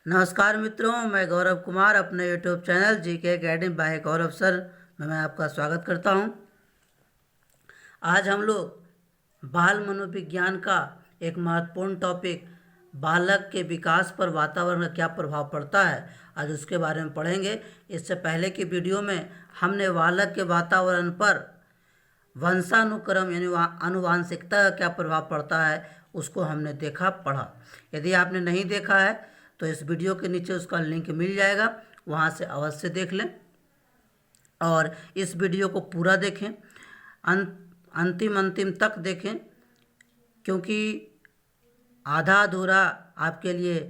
नमस्कार मित्रों, मैं गौरव कुमार अपने YouTube channel GK guiding by Gaurav sir में मैं आपका स्वागत करता हूं। आज हम लोग बाल मनोविज्ञान का एक महत्वपूर्ण टॉपिक बालक के विकास पर वातावरण का क्या प्रभाव पड़ता है, आज उसके बारे में पढ़ेंगे। इससे पहले की वीडियो में हमने बालक के वातावरण पर वंशानुक्रम यानी आनुवांशिकता का क्या प्रभाव पड़ता है उसको हमने देखा पढ़ा। यदि आपने नहीं देखा है तो इस वीडियो के नीचे उसका लिंक मिल जाएगा, वहाँ से अवश्य देख लें और इस वीडियो को पूरा देखें, अंतिम तक देखें, क्योंकि आधा अधूरा आपके लिए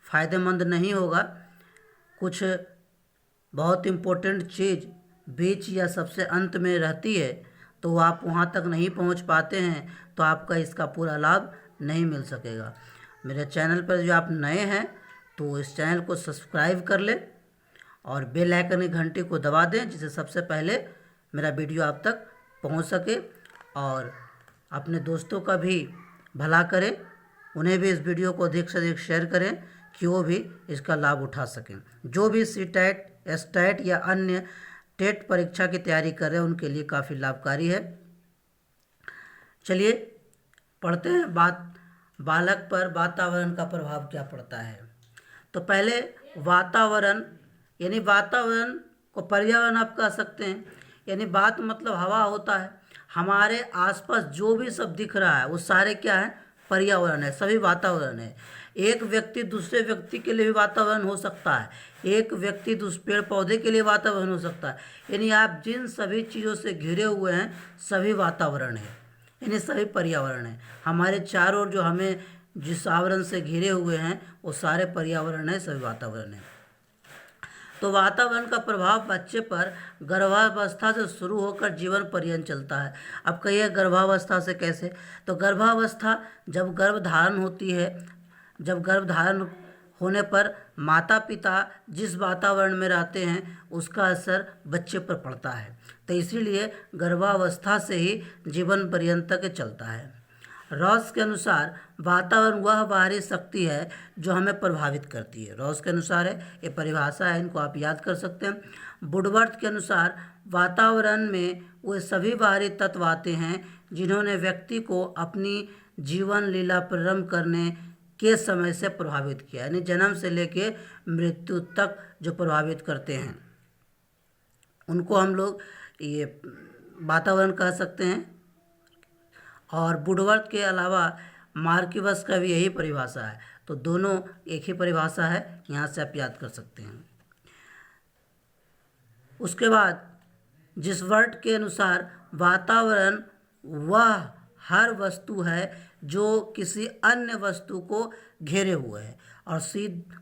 फ़ायदेमंद नहीं होगा। कुछ बहुत इम्पोर्टेंट चीज़ बीच या सबसे अंत में रहती है, तो आप वहाँ तक नहीं पहुँच पाते हैं तो आपका इसका पूरा लाभ नहीं मिल सकेगा। मेरे चैनल पर जो आप नए हैं तो इस चैनल को सब्सक्राइब कर लें और बेल आइकन की घंटी को दबा दें, जिससे सबसे पहले मेरा वीडियो आप तक पहुंच सके। और अपने दोस्तों का भी भला करें, उन्हें भी इस वीडियो को अधिक से अधिक शेयर करें कि वो भी इसका लाभ उठा सकें। जो भी सीटेट, एसटेट या अन्य टेट परीक्षा की तैयारी कर रहे हैं उनके लिए काफ़ी लाभकारी है। चलिए पढ़ते हैं बालक पर वातावरण का प्रभाव क्या पड़ता है। तो पहले वातावरण यानी वातावरण को पर्यावरण आप कह सकते हैं, यानी बात मतलब हवा होता है। हमारे आसपास जो भी सब दिख रहा है वो सारे क्या है, पर्यावरण है, सभी वातावरण है। एक व्यक्ति दूसरे व्यक्ति के लिए भी वातावरण हो सकता है, एक व्यक्ति पेड़ पौधे के लिए वातावरण हो सकता है। यानी आप जिन सभी चीज़ों से घिरे हुए हैं सभी वातावरण है, यानी सभी पर्यावरण है। हमारे चारों ओर जो हमें जिस आवरण से घिरे हुए हैं वो सारे पर्यावरण है, सभी वातावरण है। तो वातावरण का प्रभाव बच्चे पर गर्भावस्था से शुरू होकर जीवन पर्यंत चलता है। अब कहिए गर्भावस्था से कैसे, तो गर्भावस्था जब गर्भधारण होती है, जब गर्भधारण होने पर माता पिता जिस वातावरण में रहते हैं उसका असर बच्चे पर पड़ता है। तो इसीलिए गर्भावस्था से ही जीवन पर्यंत तक चलता है। रॉस के अनुसार वातावरण वह बाहरी शक्ति है जो हमें प्रभावित करती है। रॉस के अनुसार है, ये परिभाषा है, इनको आप याद कर सकते हैं। वुडवर्थ के अनुसार वातावरण में वे सभी बाहरी तत्व आते हैं जिन्होंने व्यक्ति को अपनी जीवन लीला प्रारंभ करने के समय से प्रभावित किया, यानी जन्म से लेके मृत्यु तक जो प्रभावित करते हैं उनको हम लोग ये वातावरण कह सकते हैं। और वुडवर्थ के अलावा मार्किवस का भी यही परिभाषा है, तो दोनों एक ही परिभाषा है, यहाँ से आप याद कर सकते हैं। उसके बाद जिस वर्ड के अनुसार वातावरण वह हर वस्तु है जो किसी अन्य वस्तु को घेरे हुए है और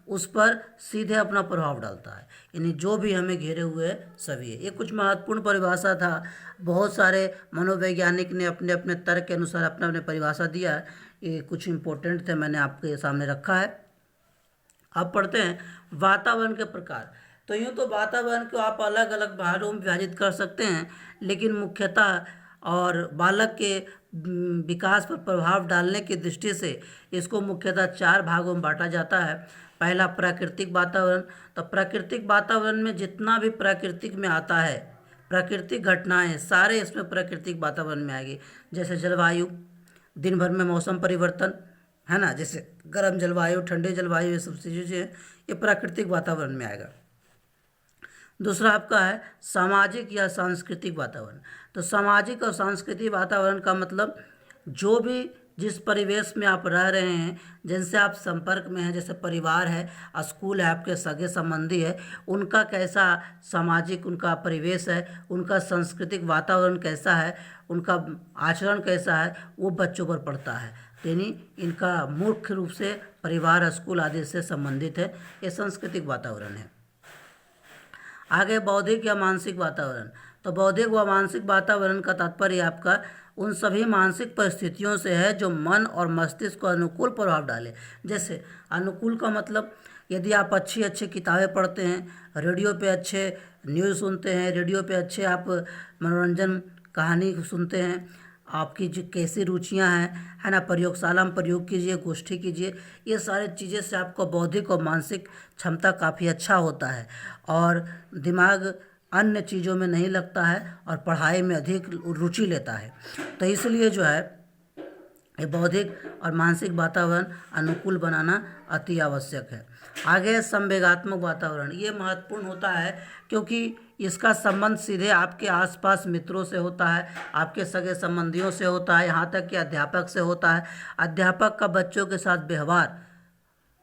उस पर सीधे अपना प्रभाव डालता है, यानी जो भी हमें घेरे हुए है सभी है। ये कुछ महत्वपूर्ण परिभाषा था, बहुत सारे मनोवैज्ञानिक ने अपने अपने तर्क के अनुसार अपने अपने परिभाषा दिया है। ये कुछ इम्पोर्टेंट थे, मैंने आपके सामने रखा है। अब पढ़ते हैं वातावरण के प्रकार। तो यूँ तो वातावरण को आप अलग अलग भागों में विभाजित कर सकते हैं, लेकिन मुख्यतः और बालक के विकास पर प्रभाव डालने की दृष्टि से इसको मुख्यतः 4 भागों में बांटा जाता है। पहला प्राकृतिक वातावरण। तो प्राकृतिक वातावरण में जितना भी प्राकृतिक में आता है, प्राकृतिक घटनाएं सारे इसमें प्राकृतिक वातावरण में आएगी। जैसे जलवायु, दिन भर में मौसम परिवर्तन है ना, जैसे गर्म जलवायु, ठंडी जलवायु, ये सब चीज़ें ये प्राकृतिक वातावरण में आएगा। दूसरा आपका है सामाजिक या सांस्कृतिक वातावरण। तो सामाजिक और सांस्कृतिक वातावरण का मतलब जो भी जिस परिवेश में आप रह रहे हैं, जिनसे आप संपर्क में हैं, जैसे परिवार है, स्कूल है, आपके सगे संबंधी है, उनका कैसा सामाजिक उनका परिवेश है, उनका सांस्कृतिक वातावरण कैसा है, उनका आचरण कैसा है, वो बच्चों पर पड़ता है। यानी इनका मुख्य रूप से परिवार, स्कूल आदि से संबंधित है, ये सांस्कृतिक वातावरण है। आगे बौद्धिक या मानसिक वातावरण। तो बौद्धिक व मानसिक वातावरण का तात्पर्य आपका उन सभी मानसिक परिस्थितियों से है जो मन और मस्तिष्क को अनुकूल प्रभाव डाले। जैसे अनुकूल का मतलब यदि आप अच्छी अच्छी किताबें पढ़ते हैं, रेडियो पे अच्छे न्यूज़ सुनते हैं, रेडियो पे अच्छे आप मनोरंजन कहानी सुनते हैं आपकी जो कैसी रुचियां हैं, है ना, प्रयोगशाला में प्रयोग कीजिए, गोष्ठी कीजिए। ये सारी चीज़ें से आपको बौद्धिक और मानसिक क्षमता काफ़ी अच्छा होता है और दिमाग अन्य चीज़ों में नहीं लगता है और पढ़ाई में अधिक रुचि लेता है। तो इसलिए जो है ये बौद्धिक और मानसिक वातावरण अनुकूल बनाना अति आवश्यक है। आगे है संवेगात्मक वातावरण। ये महत्वपूर्ण होता है क्योंकि इसका संबंध सीधे आपके आसपास मित्रों से होता है, आपके सगे संबंधियों से होता है, यहाँ तक कि अध्यापक से होता है। अध्यापक का बच्चों के साथ व्यवहार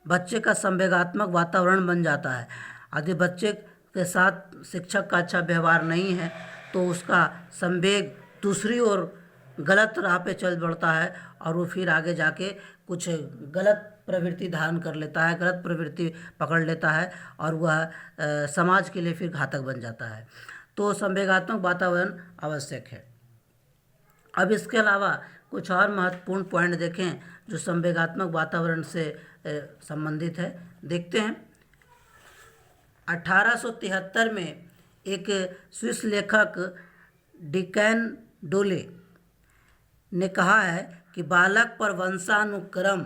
बच्चे का संवेगात्मक वातावरण बन जाता है। यदि बच्चे के साथ शिक्षक का अच्छा व्यवहार नहीं है तो उसका संवेग दूसरी ओर गलत राह पे चल बढ़ता है और वो फिर आगे जाके कुछ गलत प्रवृत्ति धारण कर लेता है, गलत प्रवृत्ति पकड़ लेता है और वह समाज के लिए फिर घातक बन जाता है। तो संवेगात्मक वातावरण आवश्यक है। अब इसके अलावा कुछ और महत्वपूर्ण पॉइंट देखें जो संवेगात्मक वातावरण से संबंधित है। देखते हैं 1873 में एक स्विस लेखक डिकैन डोले ने कहा है कि बालक पर वंशानुक्रम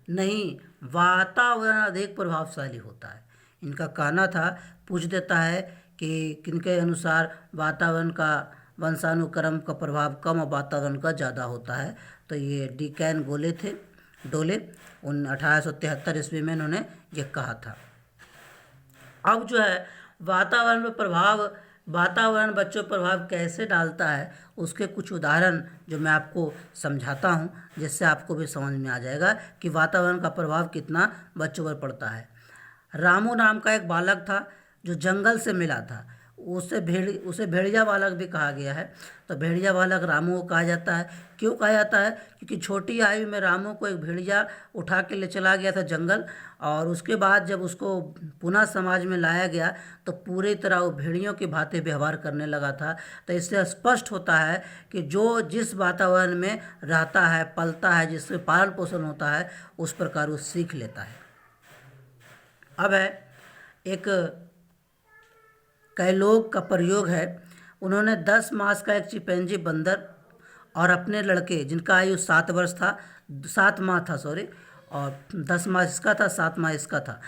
नहीं, वातावरण अधिक प्रभावशाली होता है। इनका कहना था, पूछ देता है कि किनके अनुसार वातावरण का वंशानुक्रम का प्रभाव कम और वातावरण का ज़्यादा होता है। तो ये डिकैन डोले 1873 ईस्वी में इन्होंने ये कहा था। अब जो है वातावरण बच्चों पर प्रभाव कैसे डालता है उसके कुछ उदाहरण जो मैं आपको समझाता हूँ, जिससे आपको भी समझ में आ जाएगा कि वातावरण का प्रभाव कितना बच्चों पर पड़ता है। रामू नाम का एक बालक था जो जंगल से मिला था। उसे भेड़िया बालक भी कहा गया है। तो भेड़िया बालक रामू को कहा जाता है। क्यों कहा जाता है? क्योंकि छोटी आयु में रामू को एक भेड़िया उठा के ले चला गया था जंगल, और उसके बाद जब उसको पुनः समाज में लाया गया तो पूरी तरह वो भेड़ियों की भांति व्यवहार करने लगा था। तो इससे स्पष्ट होता है कि जो जिस वातावरण में रहता है, पलता है, जिससे पालन पोषण होता है, उस प्रकार वो सीख लेता है। अब है एक कैलोग का प्रयोग है। उन्होंने 10 मास का एक चिंपैंजी बंदर और अपने लड़के, जिनका आयु 7 माह था और 10 माह इसका था, 7 माह इसका था,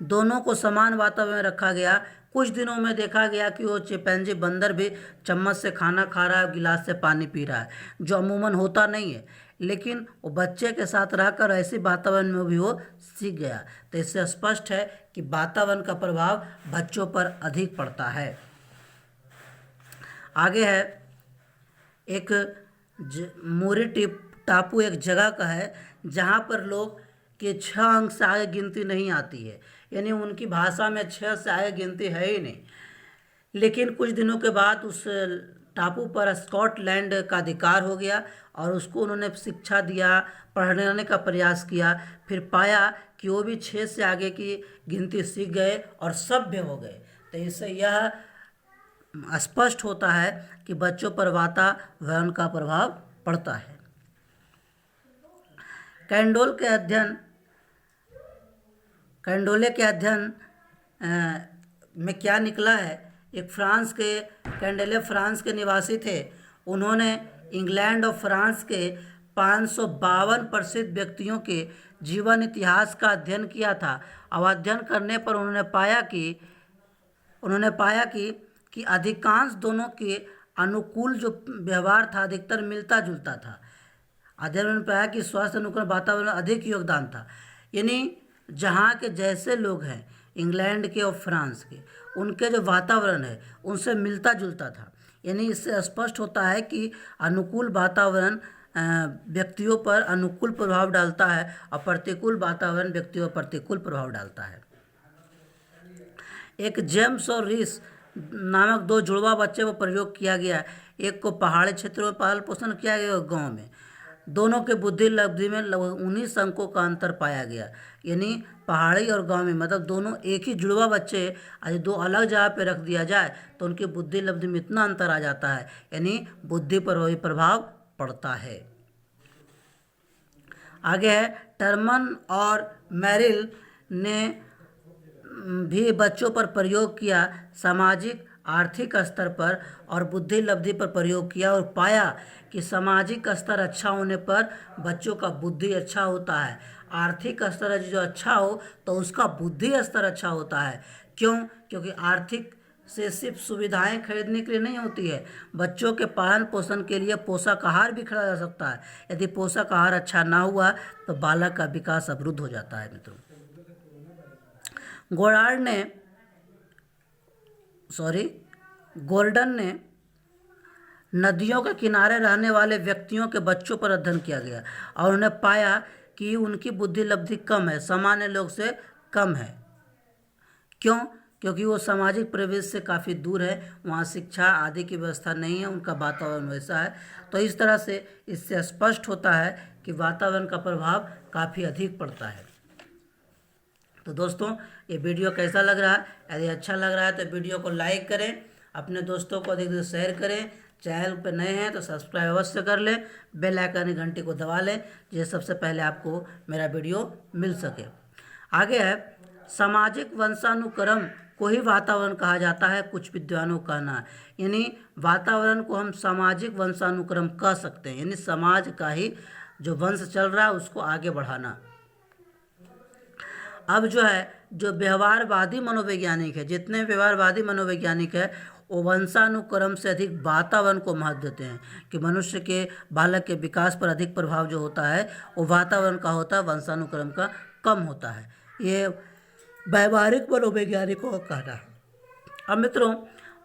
दोनों को समान वातावरण में रखा गया। कुछ दिनों में देखा गया कि वो चिंपैंजी बंदर भी चम्मच से खाना खा रहा है, गिलास से पानी पी रहा है, जो अमूमन होता नहीं है। लेकिन वो बच्चे के साथ रहकर ऐसे वातावरण में भी वो सीख गया। तो इससे स्पष्ट है कि वातावरण का प्रभाव बच्चों पर अधिक पड़ता है। आगे है एक मोरी टापू एक जगह का है जहाँ पर लोग के 6 अंक से आगे गिनती नहीं आती है, यानी उनकी भाषा में 6 से आगे गिनती है ही नहीं। लेकिन कुछ दिनों के बाद उस टापू पर स्कॉटलैंड का अधिकार हो गया और उसको उन्होंने शिक्षा दिया, पढ़ाने का प्रयास किया। फिर पाया कि वो भी 6 से आगे की गिनती सीख गए और सभ्य हो गए। तो इससे यह स्पष्ट होता है कि बच्चों पर वातावरण का प्रभाव पड़ता है। कैंडोले के अध्ययन में क्या निकला है? एक कैंडेले फ्रांस के निवासी थे। उन्होंने इंग्लैंड और फ्रांस के 552 प्रसिद्ध व्यक्तियों के जीवन इतिहास का अध्ययन किया था। अब अध्ययन करने पर उन्होंने पाया कि अधिकांश दोनों के अनुकूल जो व्यवहार था अधिकतर मिलता जुलता था। अध्ययन में पाया कि स्वास्थ्य अनुकूल वातावरण अधिक योगदान था, यानी जहाँ के जैसे लोग हैं इंग्लैंड के और फ्रांस के, उनके जो वातावरण है उनसे मिलता जुलता था। यानी इससे स्पष्ट होता है कि अनुकूल वातावरण व्यक्तियों पर अनुकूल प्रभाव डालता है और प्रतिकूल वातावरण व्यक्तियों पर प्रतिकूल प्रभाव डालता है। एक जेम्स और रीस नामक 2 जुड़वा बच्चे को प्रयोग किया गया। एक को पहाड़ी क्षेत्रों में पालन पोषण किया गया और गाँव में। दोनों के बुद्धि लब्धि में लगभग 19 अंकों का अंतर पाया गया। यानी पहाड़ी और गांव में, मतलब दोनों एक ही जुड़वा बच्चे आज 2 अलग जगह पे रख दिया जाए तो उनकी बुद्धि लब्धि में इतना अंतर आ जाता है, यानी बुद्धि पर वही प्रभाव पड़ता है। आगे है टर्मन और मैरिल ने भी बच्चों पर प्रयोग किया। सामाजिक आर्थिक स्तर पर और बुद्धि लब्धि पर प्रयोग किया और पाया कि सामाजिक स्तर अच्छा होने पर बच्चों का बुद्धि अच्छा होता है। आर्थिक स्तर जो अच्छा हो तो उसका बुद्धि स्तर अच्छा होता है। क्यों? क्योंकि आर्थिक से सिर्फ सुविधाएं खरीदने के लिए नहीं होती है, बच्चों के पालन पोषण के लिए पोषक आहार भी खरीदा जा सकता है। यदि पोषक आहार अच्छा ना हुआ तो बालक का विकास अवरुद्ध हो जाता है। मित्रों, गोर्डन ने नदियों के किनारे रहने वाले व्यक्तियों के बच्चों पर अध्ययन किया गया और उन्हें पाया कि उनकी बुद्धि लब्धि कम है, सामान्य लोग से कम है। क्यों? क्योंकि वो सामाजिक परिवेश से काफ़ी दूर है, वहाँ शिक्षा आदि की व्यवस्था नहीं है, उनका वातावरण वैसा है। तो इस तरह से इससे स्पष्ट होता है कि वातावरण का प्रभाव काफ़ी अधिक पड़ता है। तो दोस्तों, ये वीडियो कैसा लग रहा है? यदि अच्छा लग रहा है तो वीडियो को लाइक करें, अपने दोस्तों को अधिक से शेयर करें, चैनल पर नए हैं तो सब्सक्राइब अवश्य कर लें, बेल आइकन की घंटी को दबा लें, जिससे सबसे पहले आपको मेरा वीडियो मिल सके। आगे है, सामाजिक वंशानुक्रम को ही वातावरण कहा जाता है, कुछ विद्वानों का कहना है। यानी वातावरण को हम सामाजिक वंशानुक्रम कह सकते हैं, यानी समाज का ही जो वंश चल रहा है उसको आगे बढ़ाना। अब जो है, जो व्यवहारवादी मनोवैज्ञानिक है, जितने व्यवहारवादी मनोवैज्ञानिक है वो वंशानुक्रम से अधिक वातावरण को महत्व देते हैं कि मनुष्य के बालक के विकास पर अधिक प्रभाव जो होता है वो वातावरण का होता है, वंशानुक्रम का कम होता है। ये व्यवहारिक मनोवैज्ञानिकों का कहना है। अब मित्रों,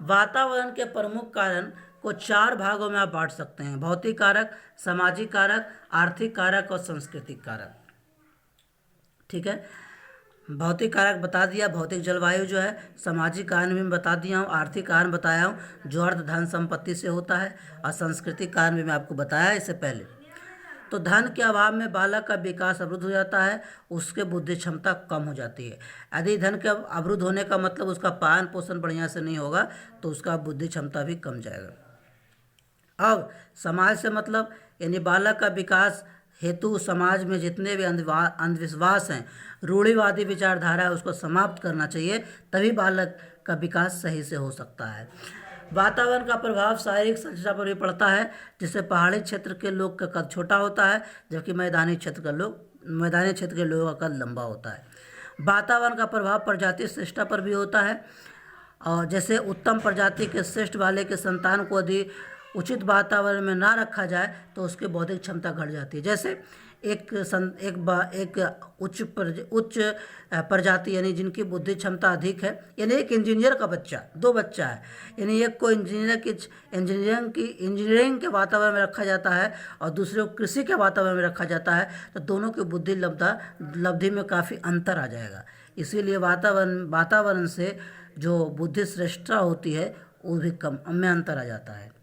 वातावरण के प्रमुख कारण को 4 भागों में आप बांट सकते हैं: भौतिक कारक, सामाजिक कारक, आर्थिक कारक और सांस्कृतिक कारक। ठीक है, भौतिक कारक बता दिया, भौतिक जलवायु जो है, सामाजिक कारण भी मैं बता दिया हूँ, आर्थिक कारण बताया हूँ जो अर्थ धन संपत्ति से होता है, और सांस्कृतिक कारण भी मैं आपको बताया इससे पहले। तो धन के अभाव में बालक का विकास अवरुद्ध हो जाता है, उसके बुद्धि क्षमता कम हो जाती है। यदि धन के अवरुद्ध होने का मतलब उसका पालन पोषण बढ़िया से नहीं होगा तो उसका बुद्धि क्षमता भी कम जाएगा। अब समाज से मतलब, यानी बालक का विकास हेतु समाज में जितने भी अंधविश्वास हैं, रूढ़िवादी विचारधारा है, उसको समाप्त करना चाहिए, तभी बालक का विकास सही से हो सकता है। वातावरण का प्रभाव शारीरिक संरचना पर भी पड़ता है, जिससे पहाड़ी क्षेत्र के लोग का कद छोटा होता है जबकि मैदानी क्षेत्र के लोगों का कद लंबा होता है। वातावरण का प्रभाव प्रजाति श्रेष्ठता पर भी होता है, और जैसे उत्तम प्रजाति के श्रेष्ठ वाले के संतान को यदि उचित वातावरण में ना रखा जाए तो उसकी बौद्धिक क्षमता घट जाती है। जैसे एक उच्च प्रजाति यानी जिनकी बुद्धि क्षमता अधिक है, यानी एक इंजीनियर का बच्चा, 2 बच्चा है, यानी एक को इंजीनियरिंग के वातावरण में रखा जाता है और दूसरे को कृषि के वातावरण में रखा जाता है, तो दोनों की बुद्धि लब्धि में काफ़ी अंतर आ जाएगा। इसीलिए वातावरण से जो बुद्धि श्रेष्ठता होती है वो भी कम में अंतर आ जाता है।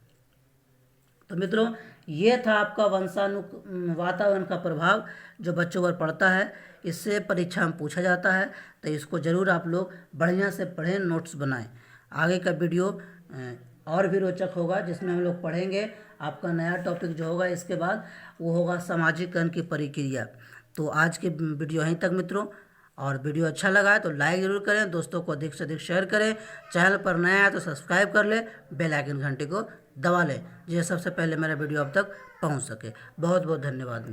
तो मित्रों, ये था आपका वातावरण का प्रभाव जो बच्चों पर पड़ता है। इससे परीक्षा में पूछा जाता है, तो इसको ज़रूर आप लोग बढ़िया से पढ़ें, नोट्स बनाएं। आगे का वीडियो और भी रोचक होगा, जिसमें हम लोग पढ़ेंगे आपका नया टॉपिक जो होगा इसके बाद, वो होगा सामाजिकरण की प्रक्रिया। तो आज के वीडियो यहीं तक मित्रों, और वीडियो अच्छा लगा है तो लाइक ज़रूर करें, दोस्तों को अधिक से अधिक शेयर करें, चैनल पर नया है तो सब्सक्राइब कर लें, बेल आइकन घंटी को दबा लें, जिससे सबसे पहले मेरा वीडियो अब तक पहुंच सके। बहुत बहुत धन्यवाद।